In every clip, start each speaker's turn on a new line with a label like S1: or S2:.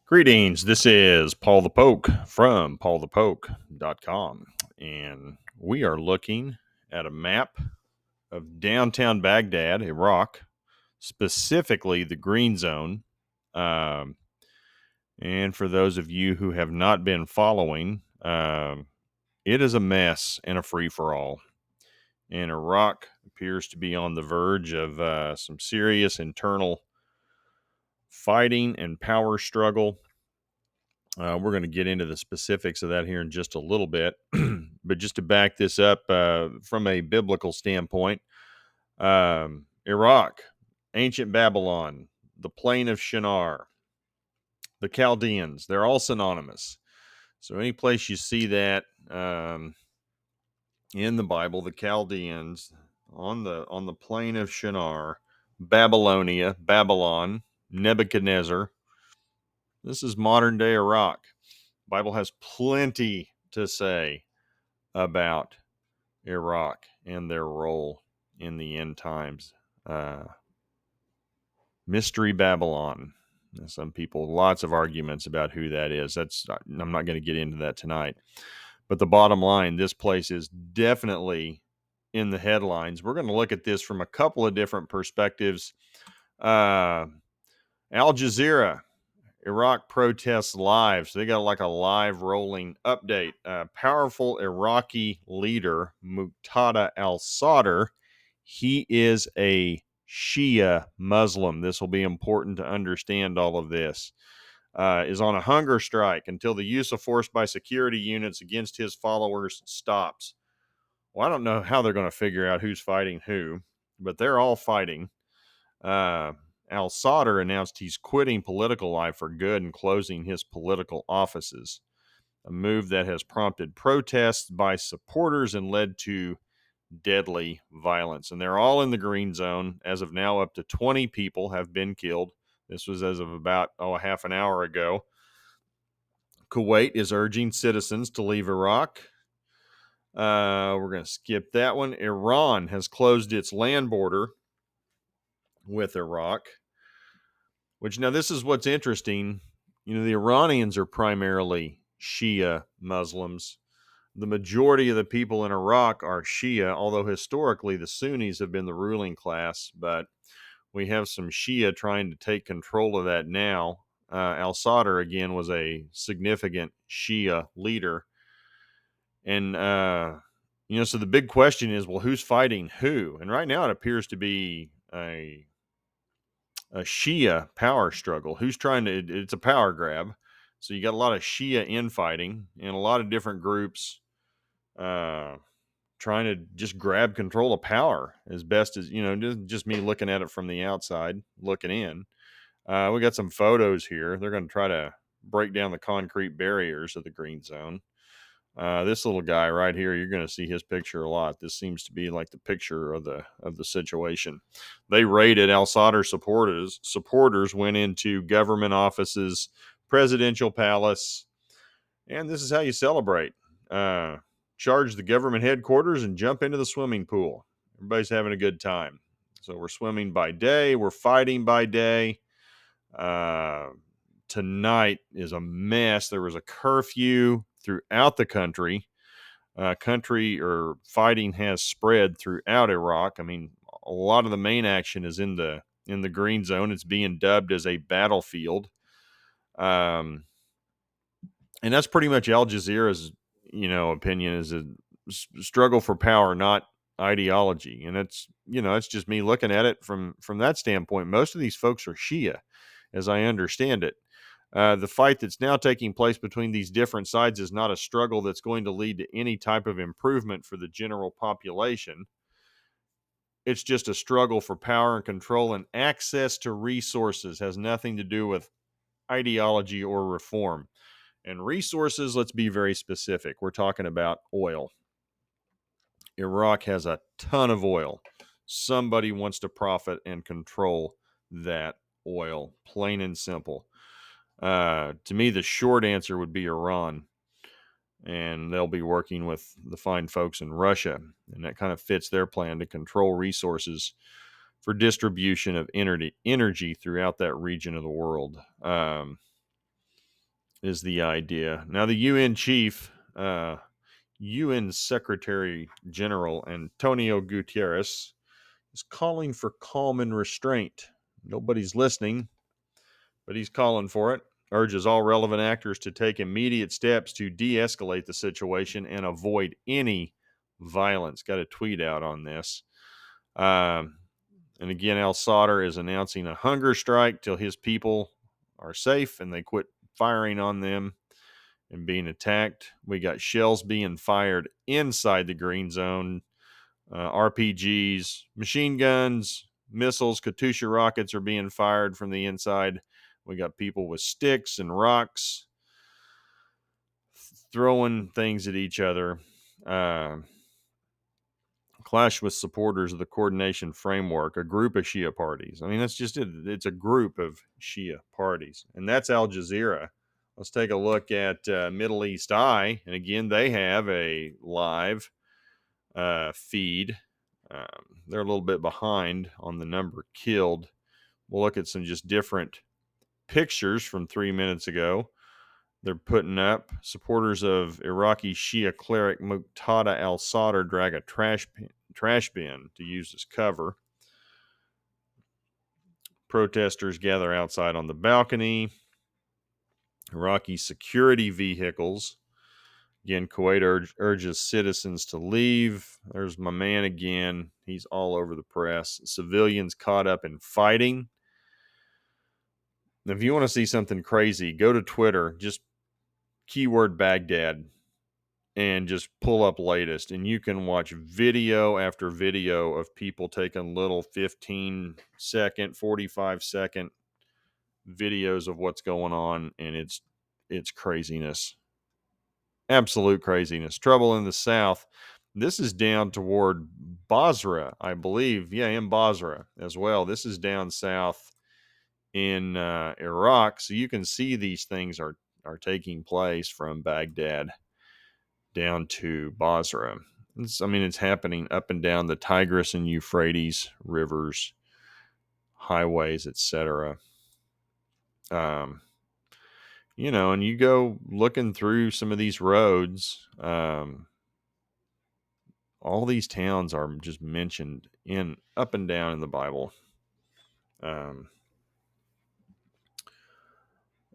S1: Greetings. This is Paul the Poke from PaulthePoke.com. And we are looking at a map of downtown Baghdad, Iraq, specifically the Green Zone. Um, and for those of you who have not been following, it is a mess and a free for all. And Iraq appears to be on the verge of some serious internal fighting and power struggle. We're going to get into the specifics of that here in just a little bit. But just to back this up from a biblical standpoint, Iraq, ancient Babylon, the plain of Shinar, the Chaldeans, they're all synonymous. So any place you see that in the Bible, the Chaldeans on the plain of Shinar, Babylonia, Babylon, Nebuchadnezzar, this is modern day Iraq. Bible has plenty to say about Iraq and their role in the end times. Mystery Babylon. Some people, lots of arguments about who that is. I'm not going to get into that tonight. But the bottom line, this place is definitely in the headlines. We're going to look at this from a couple of different perspectives. Al Jazeera, Iraq protests live. So they got like a live rolling update. Powerful Iraqi leader, Muqtada al-Sadr, he is a Shia Muslim. This will be important to understand all of this. Is on a hunger strike until the use of force by security units against his followers stops. Well, I don't know how they're going to figure out who's fighting who, but they're all fighting. Al-Sadr announced he's quitting political life for good and closing his political offices, a move that has prompted protests by supporters and led to deadly violence. And they're all in the green zone. As of now, up to 20 people have been killed. This was as of about, a half an hour ago. Kuwait is urging citizens to leave Iraq. We're going to skip that one. Iran has closed its land border with Iraq, which now this is what's interesting. The Iranians are primarily Shia Muslims. The majority of the people in Iraq are Shia, although historically the Sunnis have been the ruling class, but we have some Shia trying to take control of that now. Al-Sadr, again, was a significant Shia leader. And, so the big question is, well, who's fighting who? And right now it appears to be a Shia power struggle. It's a power grab. So you got a lot of Shia infighting and a lot of different groups trying to just grab control of power as best as, just me looking at it from the outside, looking in. We got some photos here. They're going to try to break down the concrete barriers of the green zone. This little guy right here, you're going to see his picture a lot. This seems to be like the picture of the situation. They raided al-Sadr supporters. Supporters went into government offices, presidential palace, and this is how you celebrate. Charge the government headquarters and jump into the swimming pool. Everybody's having a good time. So we're swimming by day. We're fighting by day. Tonight is a mess. There was a curfew throughout the country. Fighting has spread throughout Iraq. I mean, a lot of the main action is in the green zone. It's being dubbed as a battlefield. And that's pretty much Al Jazeera's, opinion, is a struggle for power, not ideology. And it's just me looking at it from that standpoint. Most of these folks are Shia, as I understand it. The fight that's now taking place between these different sides is not a struggle that's going to lead to any type of improvement for the general population. It's just a struggle for power and control, and access to resources has nothing to do with ideology or reform. And resources, let's be very specific. We're talking about oil. Iraq has a ton of oil. Somebody wants to profit and control that oil, plain and simple. To me, the short answer would be Iran, and they'll be working with the fine folks in Russia, and that kind of fits their plan to control resources for distribution of energy throughout that region of the world. is the idea. Now, the UN chief, UN Secretary General Antonio Guterres, is calling for calm and restraint. Nobody's listening, but he's calling for it. Urges all relevant actors to take immediate steps to de-escalate the situation and avoid any violence. Got a tweet out on this. And again, al-Sadr is announcing a hunger strike till his people are safe and they quit firing on them and being attacked. We got shells being fired inside the green zone, RPGs, machine guns, missiles, Katyusha rockets are being fired from the inside. We got people with sticks and rocks throwing things at each other. Clash with supporters of the coordination framework, a group of Shia parties. I mean, that's just it. It's a group of Shia parties. And that's Al Jazeera. Let's take a look at Middle East Eye. And again, they have a live feed. They're a little bit behind on the number killed. We'll look at some just different pictures from 3 minutes ago. They're putting up supporters of Iraqi Shia cleric Muqtada al-Sadr drag a trash bin to use as cover. Protesters gather outside on the balcony. Iraqi security vehicles. Again, Kuwait urges citizens to leave. There's my man again. He's all over the press. Civilians caught up in fighting. If you want to see something crazy, go to Twitter. Just keyword Baghdad and just pull up latest. And you can watch video after video of people taking little 15-second, 45-second videos of what's going on. And it's craziness. Absolute craziness. Trouble in the south. This is down toward Basra, I believe. Yeah, in Basra as well. This is down south in Iraq. So you can see these things are taking place from Baghdad down to Basra. It's happening up and down the Tigris and Euphrates rivers, highways, etc. And you go looking through some of these roads. All these towns are just mentioned in up and down in the Bible.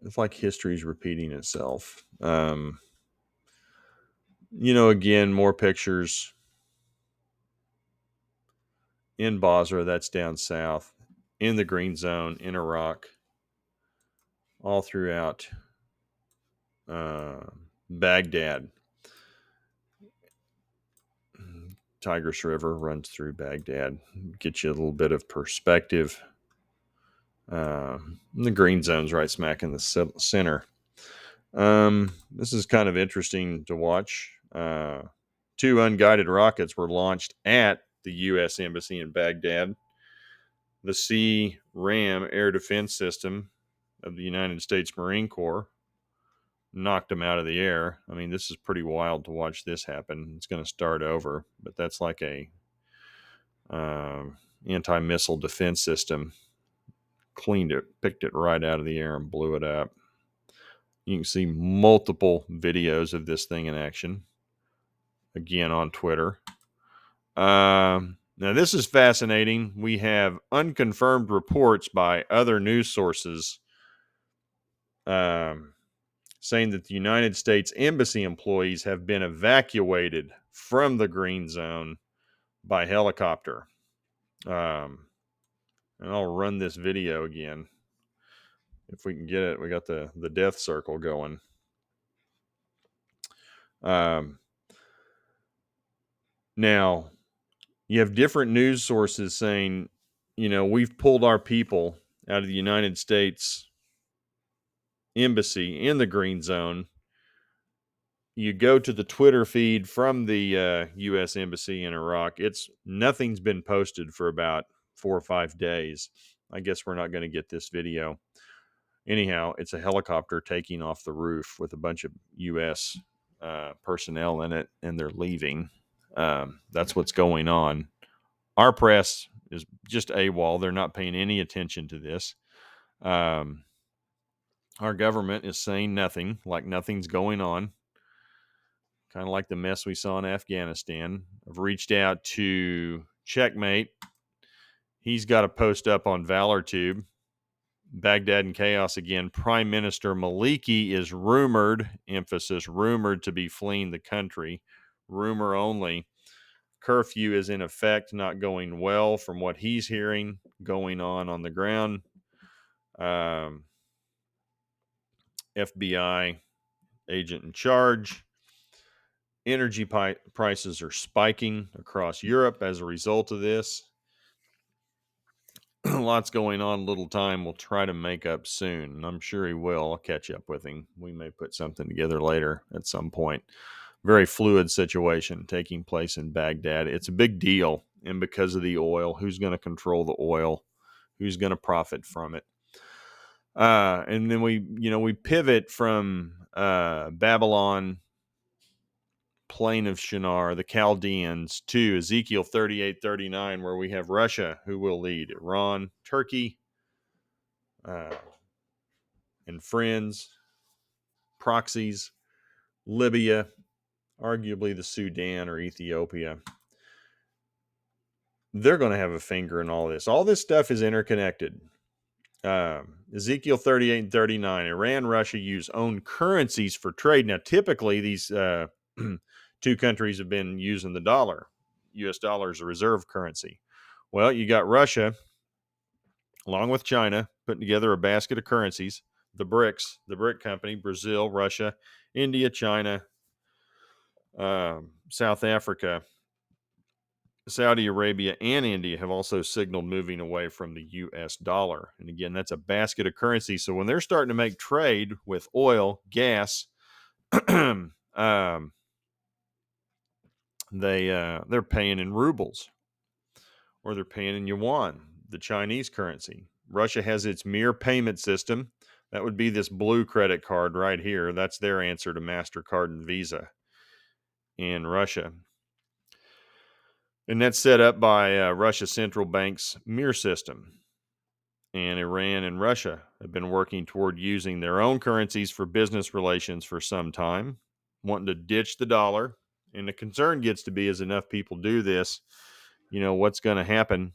S1: It's like history's repeating itself. Again, more pictures in Basra, that's down south, in the green zone, in Iraq, all throughout Baghdad. Tigris River runs through Baghdad. Get you a little bit of perspective. The green zone's right smack in the center. This is kind of interesting to watch. 2 unguided rockets were launched at the U.S. Embassy in Baghdad. The C-RAM air defense system of the United States Marine Corps knocked them out of the air. This is pretty wild to watch this happen. It's going to start over, but that's like a anti-missile defense system. Cleaned it, picked it right out of the air and blew it up. You can see multiple videos of this thing in action. Again, on Twitter. Now, this is fascinating. We have unconfirmed reports by other news sources saying that the United States Embassy employees have been evacuated from the green zone by helicopter. And I'll run this video again. If we can get it, we got the death circle going. Now, you have different news sources saying, we've pulled our people out of the United States Embassy in the green zone. You go to the Twitter feed from the U.S. Embassy in Iraq. Nothing's been posted for about 4 or 5 days. I guess we're not going to get this video. Anyhow, it's a helicopter taking off the roof with a bunch of U.S. Personnel in it, and they're leaving. That's what's going on. Our press is just AWOL. They're not paying any attention to this. Our government is saying nothing, like nothing's going on. Kind of like the mess we saw in Afghanistan. I've reached out to Checkmate. He's got a post up on ValorTube. Baghdad in chaos again. Prime Minister Maliki is rumored, emphasis, rumored to be fleeing the country. Rumor only. Curfew is in effect, not going well from what he's hearing going on the ground. FBI agent in charge. Energy prices are spiking across Europe as a result of this. Lots going on, little time. We'll try to make up soon, and I'm sure he will. I'll catch up with him. We may put something together later at some point. Very fluid situation taking place in Baghdad. It's a big deal, and because of the oil, who's going to control the oil? Who's going to profit from it? And then we pivot from Babylon, plain of Shinar, the Chaldeans, to Ezekiel 38:39, where we have Russia, who will lead, Iran, Turkey, and friends, proxies, Libya, arguably the Sudan or Ethiopia. They're going to have a finger in all this. All this stuff is interconnected. Ezekiel 38:39, Iran, Russia use own currencies for trade. Now, typically, these two countries have been using the dollar. U.S. dollar is a reserve currency. Well, you got Russia, along with China, putting together a basket of currencies. The BRICS, the BRIC company, Brazil, Russia, India, China, South Africa, Saudi Arabia, and India have also signaled moving away from the U.S. dollar. And again, that's a basket of currency. So when they're starting to make trade with oil, gas, they're paying in rubles, or they're paying in yuan, the Chinese currency. Russia has its mirror payment system. That would be this blue credit card right here. That's their answer to MasterCard and Visa in Russia. And that's set up by Russia Central Bank's mirror system. And Iran and Russia have been working toward using their own currencies for business relations for some time, wanting to ditch the dollar. And the concern gets to be, as enough people do this, what's going to happen?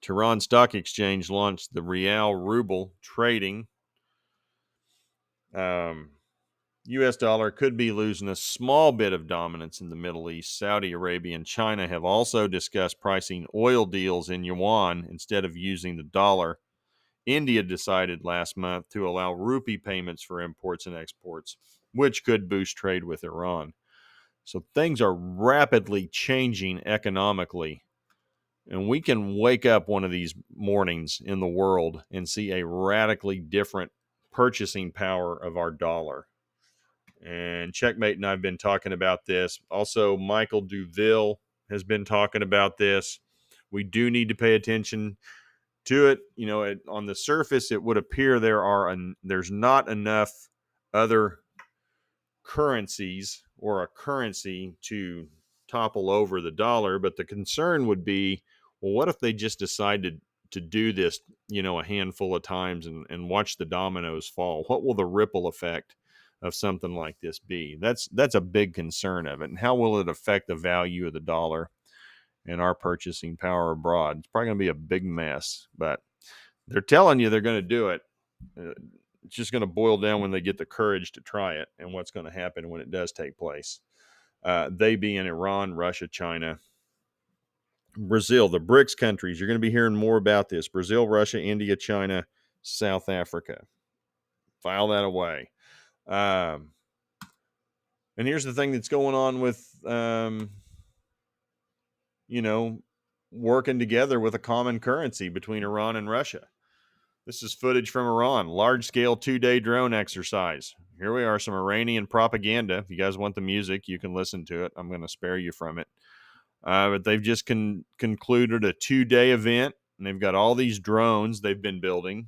S1: Tehran Stock Exchange launched the rial ruble trading. U.S. dollar could be losing a small bit of dominance in the Middle East. Saudi Arabia and China have also discussed pricing oil deals in yuan instead of using the dollar. India decided last month to allow rupee payments for imports and exports, which could boost trade with Iran. So things are rapidly changing economically. And we can wake up one of these mornings in the world and see a radically different purchasing power of our dollar. And Checkmate and I have been talking about this. Also, Michael Duville has been talking about this. We do need to pay attention to it. On the surface, it would appear there's not enough other currencies or a currency to topple over the dollar. But the concern would be, well, what if they just decided to do this, a handful of times and watch the dominoes fall? What will the ripple effect of something like this be? That's a big concern of it. And how will it affect the value of the dollar and our purchasing power abroad? It's probably going to be a big mess, but they're telling you they're going to do it. It's just going to boil down when they get the courage to try it and what's going to happen when it does take place. They being Iran, Russia, China, Brazil, the BRICS countries. You're going to be hearing more about this. Brazil, Russia, India, China, South Africa. File that away. And here's the thing that's going on with, working together with a common currency between Iran and Russia. This is footage from Iran, large-scale 2-day drone exercise. Here we are, some Iranian propaganda. If you guys want the music, you can listen to it. I'm going to spare you from it. But they've just concluded a 2-day event, and they've got all these drones they've been building,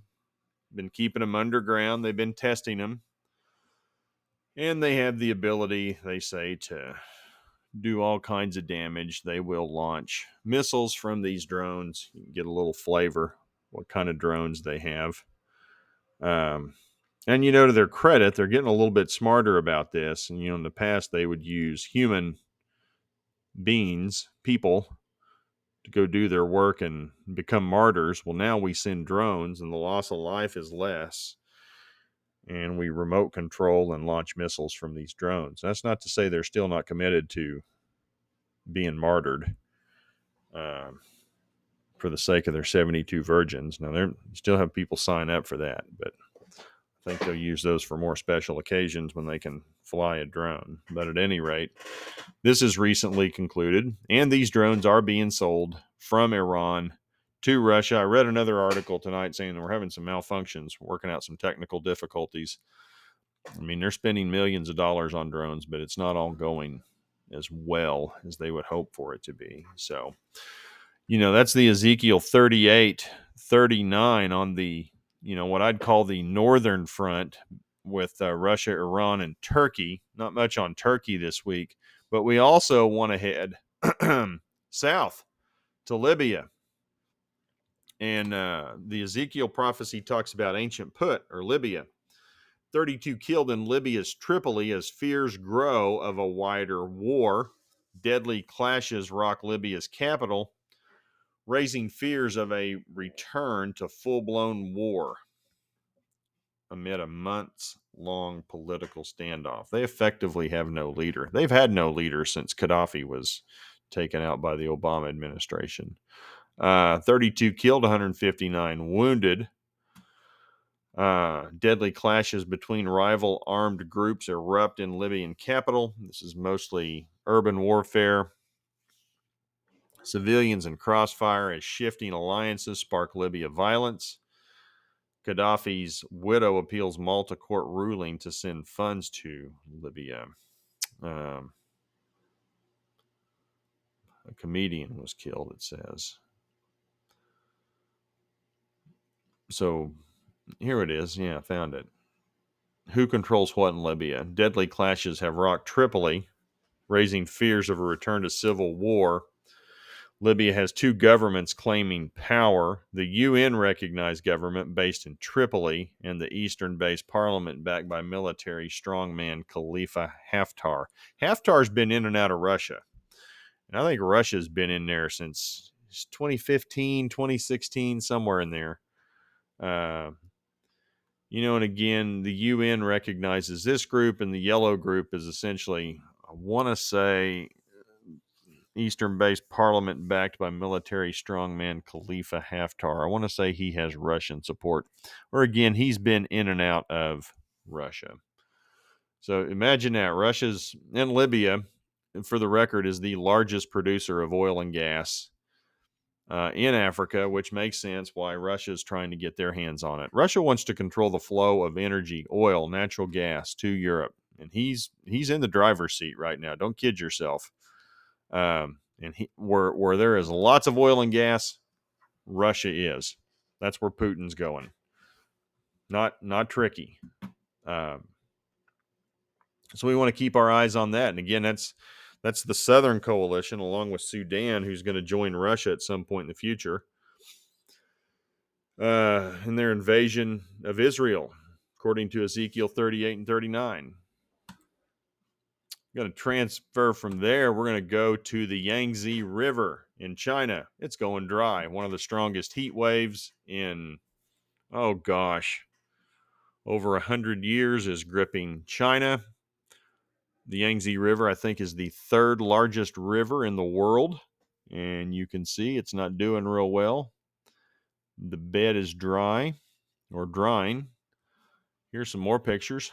S1: been keeping them underground. They've been testing them. And they have the ability, they say, to do all kinds of damage. They will launch missiles from these drones. You can get a little flavor what kind of drones they have. And, to their credit, they're getting a little bit smarter about this. And, in the past, they would use human beings, people, to go do their work and become martyrs. Well, now we send drones and the loss of life is less. And we remote control and launch missiles from these drones. That's not to say they're still not committed to being martyred for the sake of their 72 virgins. Now, they still have people sign up for that, but I think they'll use those for more special occasions when they can fly a drone. But at any rate, this is recently concluded, and these drones are being sold from Iran to Russia. I read another article tonight saying we're having some malfunctions, working out some technical difficulties. I mean, they're spending millions of dollars on drones, but it's not all going as well as they would hope for it to be. So, that's the Ezekiel 38, 39 on the, what I'd call the northern front with Russia, Iran, and Turkey. Not much on Turkey this week, but we also want to head south to Libya. And the Ezekiel prophecy talks about ancient Put, or Libya. 32 killed in Libya's Tripoli as fears grow of a wider war. Deadly clashes rock Libya's capital, raising fears of a return to full-blown war amid a months-long political standoff. They effectively have no leader. They've had no leader since Gaddafi was taken out by the Obama administration. 32 killed, 159 wounded. Deadly clashes between rival armed groups erupt in Libyan capital. This is mostly urban warfare. Civilians in crossfire as shifting alliances spark Libya violence. Gaddafi's widow appeals Malta court ruling to send funds to Libya. A comedian was killed, it says. So here it is. Yeah, I found it. Who controls what in Libya? Deadly clashes have rocked Tripoli, raising fears of a return to civil war. Libya has two governments claiming power: the UN-recognized government based in Tripoli and the Eastern-based parliament backed by military strongman Khalifa Haftar. Haftar's been in and out of Russia, and I think Russia's been in there since 2015, 2016, somewhere in there. And again, the UN recognizes this group, and the yellow group is essentially, I want to say, Eastern-based parliament backed by military strongman Khalifa Haftar. I want to say he has Russian support. Or again, he's been in and out of Russia. So imagine that. Russia's in Libya, for the record, is the largest producer of oil and gas in Africa, which makes sense why Russia is trying to get their hands on it. Russia wants to control the flow of energy, oil, natural gas to Europe. And he's in the driver's seat right now. Don't kid yourself. And where there is lots of oil and gas, Russia is. That's where Putin's going. Not tricky. So we want to keep our eyes on that. And again, that's the Southern Coalition, along with Sudan, who's going to join Russia at some point in the future in their invasion of Israel, according to Ezekiel 38 and 39. Going to transfer from there. We're going to go to the Yangtze River in China. It's going dry. One of the strongest heat waves in, over 100 years is gripping China. The Yangtze River, I think, is the third largest river in the world. And you can see it's not doing real well. The bed is dry or drying. Here's some more pictures.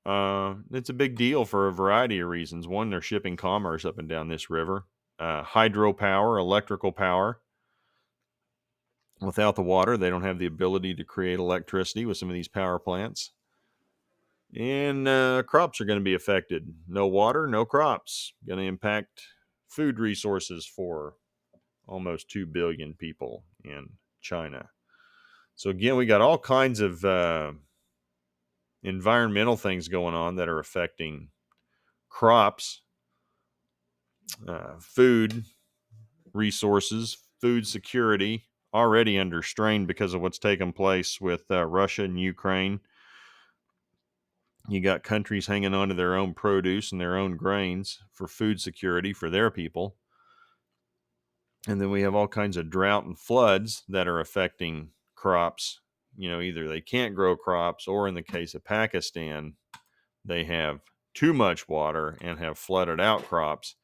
S1: It's a big deal for a variety of reasons. One, they're shipping commerce up and down this river. Hydropower, electrical power. Without the water, they don't have the ability to create electricity with some of these power plants. And crops are going to be affected. No water, no crops. Going to impact food resources for almost 2 billion people in China. So again, we got all kinds of environmental things going on that are affecting crops, food resources, food security, already under strain because of what's taken place with Russia and Ukraine. You got countries hanging on to their own produce and their own grains for food security for their people. And then we have all kinds of drought and floods that are affecting crops. Either they can't grow crops, or in the case of Pakistan, they have too much water and have flooded out crops.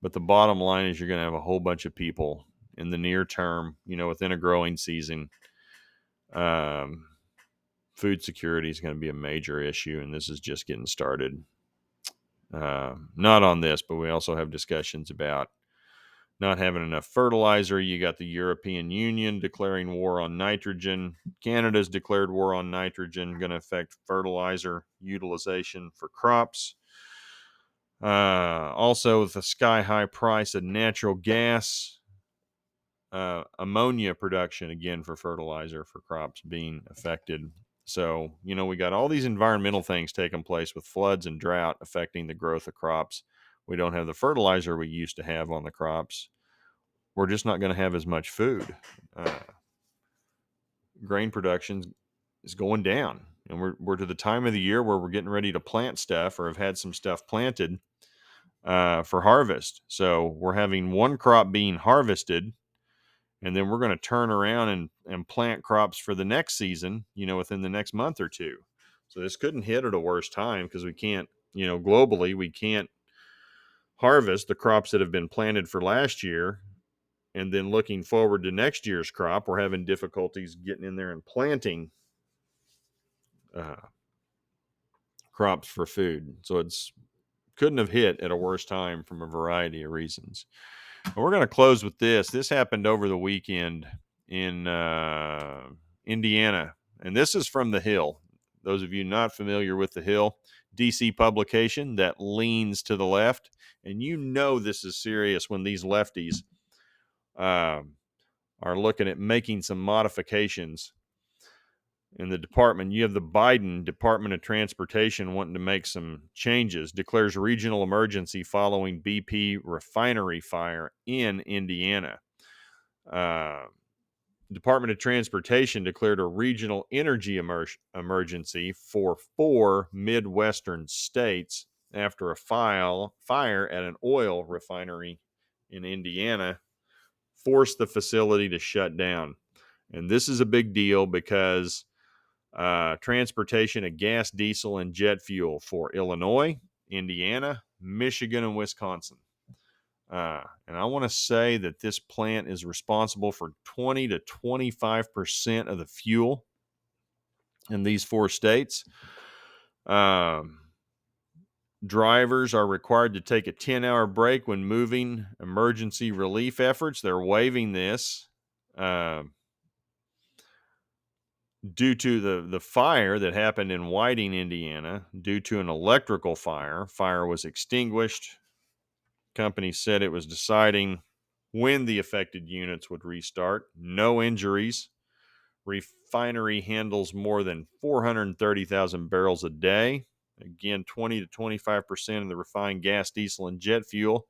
S1: But the bottom line is you're going to have a whole bunch of people in the near term, within a growing season. Food security is going to be a major issue, and this is just getting started. Not on this, but we also have discussions about not having enough fertilizer. You got the European Union declaring war on nitrogen. Canada's declared war on nitrogen, going to affect fertilizer utilization for crops. Also, with the sky-high price of natural gas, ammonia production, again, for fertilizer for crops being affected. So, we got all these environmental things taking place with floods and drought affecting the growth of crops. We don't have the fertilizer we used to have on the crops. We're just not going to have as much food. Grain production is going down, and we're to the time of the year where we're getting ready to plant stuff, or have had some stuff planted for harvest. So we're having one crop being harvested, and then we're going to turn around and plant crops for the next season, within the next month or two. So this couldn't hit at a worse time, because we can't, globally, we can't harvest the crops that have been planted for last year. And then looking forward to next year's crop, we're having difficulties getting in there and planting crops for food. So it's couldn't have hit at a worse time from a variety of reasons. And we're going to close with this. This happened over the weekend in Indiana, and this is from The Hill. Those of you not familiar with The Hill, DC publication that leans to the left, and this is serious when these lefties are looking at making some modifications in the department. You have the Biden Department of Transportation wanting to make some changes, declares regional emergency following BP refinery fire in Indiana. Department of Transportation declared a regional energy emergency for 4 Midwestern states after a fire at an oil refinery in Indiana forced the facility to shut down. And this is a big deal because transportation of gas, diesel, and jet fuel for Illinois, Indiana, Michigan, and Wisconsin. And I want to say that this plant is responsible for 20 to 25% of the fuel in these 4 states. Drivers are required to take a 10-hour break when moving emergency relief efforts. They're waiving this due to the fire that happened in Whiting, Indiana, due to an electrical fire. Fire was extinguished. Company said it was deciding when the affected units would restart. No injuries. Refinery handles more than 430,000 barrels a day. Again, 20 to 25% of the refined gas, diesel, and jet fuel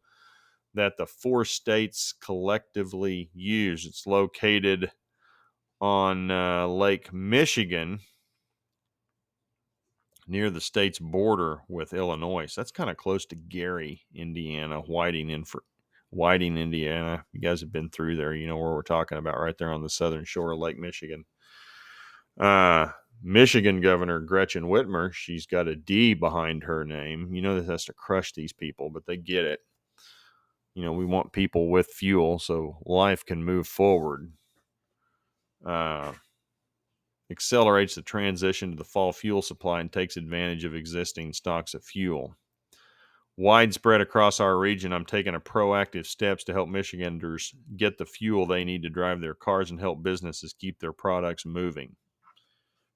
S1: that the 4 states collectively use. It's located on Lake Michigan, near the state's border with Illinois. So that's kind of close to Gary, Indiana, Whiting, Indiana. You guys have been through there. You know where we're talking about, right there on the southern shore of Lake Michigan. Michigan Governor Gretchen Whitmer, she's got a D behind her name. This has to crush these people, but they get it. We want people with fuel so life can move forward. Accelerates the transition to the fall fuel supply and takes advantage of existing stocks of fuel. Widespread across our region, I'm taking proactive steps to help Michiganders get the fuel they need to drive their cars and help businesses keep their products moving.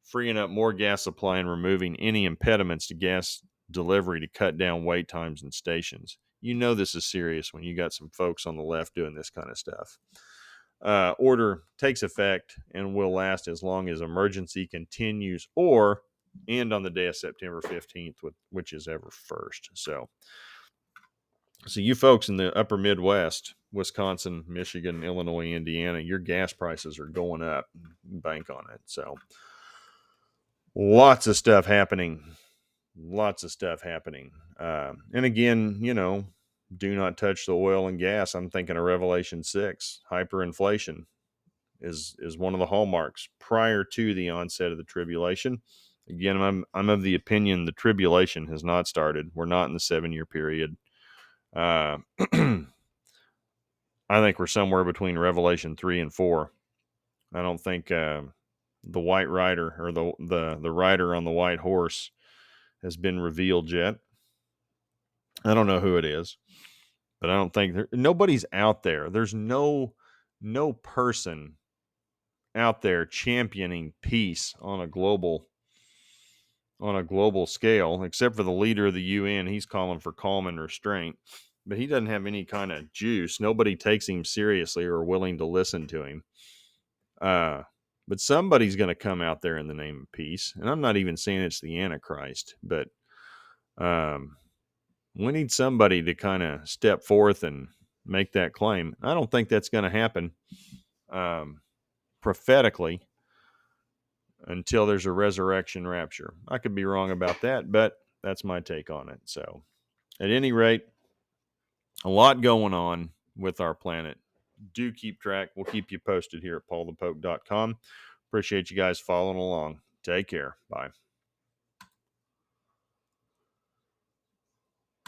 S1: Freeing up more gas supply and removing any impediments to gas delivery to cut down wait times in stations. This is serious when you got some folks on the left doing this kind of stuff. Order takes effect and will last as long as emergency continues or end on the day of September 15th, which is ever first. So So you folks in the upper Midwest, Wisconsin, Michigan, Illinois, Indiana, your gas prices are going up. Bank on it. So lots of stuff happening. Lots of stuff happening. And again, do not touch the oil and gas. I'm thinking of Revelation 6. Hyperinflation is one of the hallmarks prior to the onset of the tribulation. Again, I'm of the opinion the tribulation has not started. We're not in the 7-year period. I think we're somewhere between Revelation 3 and 4. I don't think the white rider or the rider on the white horse has been revealed yet. I don't know who it is, but I don't think nobody's out there. There's no person out there championing peace on a global scale, except for the leader of the UN. He's calling for calm and restraint, but he doesn't have any kind of juice. Nobody takes him seriously or willing to listen to him. But somebody's going to come out there in the name of peace, and I'm not even saying it's the Antichrist, but we need somebody to kind of step forth and make that claim. I don't think that's going to happen prophetically until there's a resurrection rapture. I could be wrong about that, but that's my take on it. So at any rate, a lot going on with our planet. Do keep track. We'll keep you posted here at PaulthePoke.com. Appreciate you guys following along. Take care. Bye.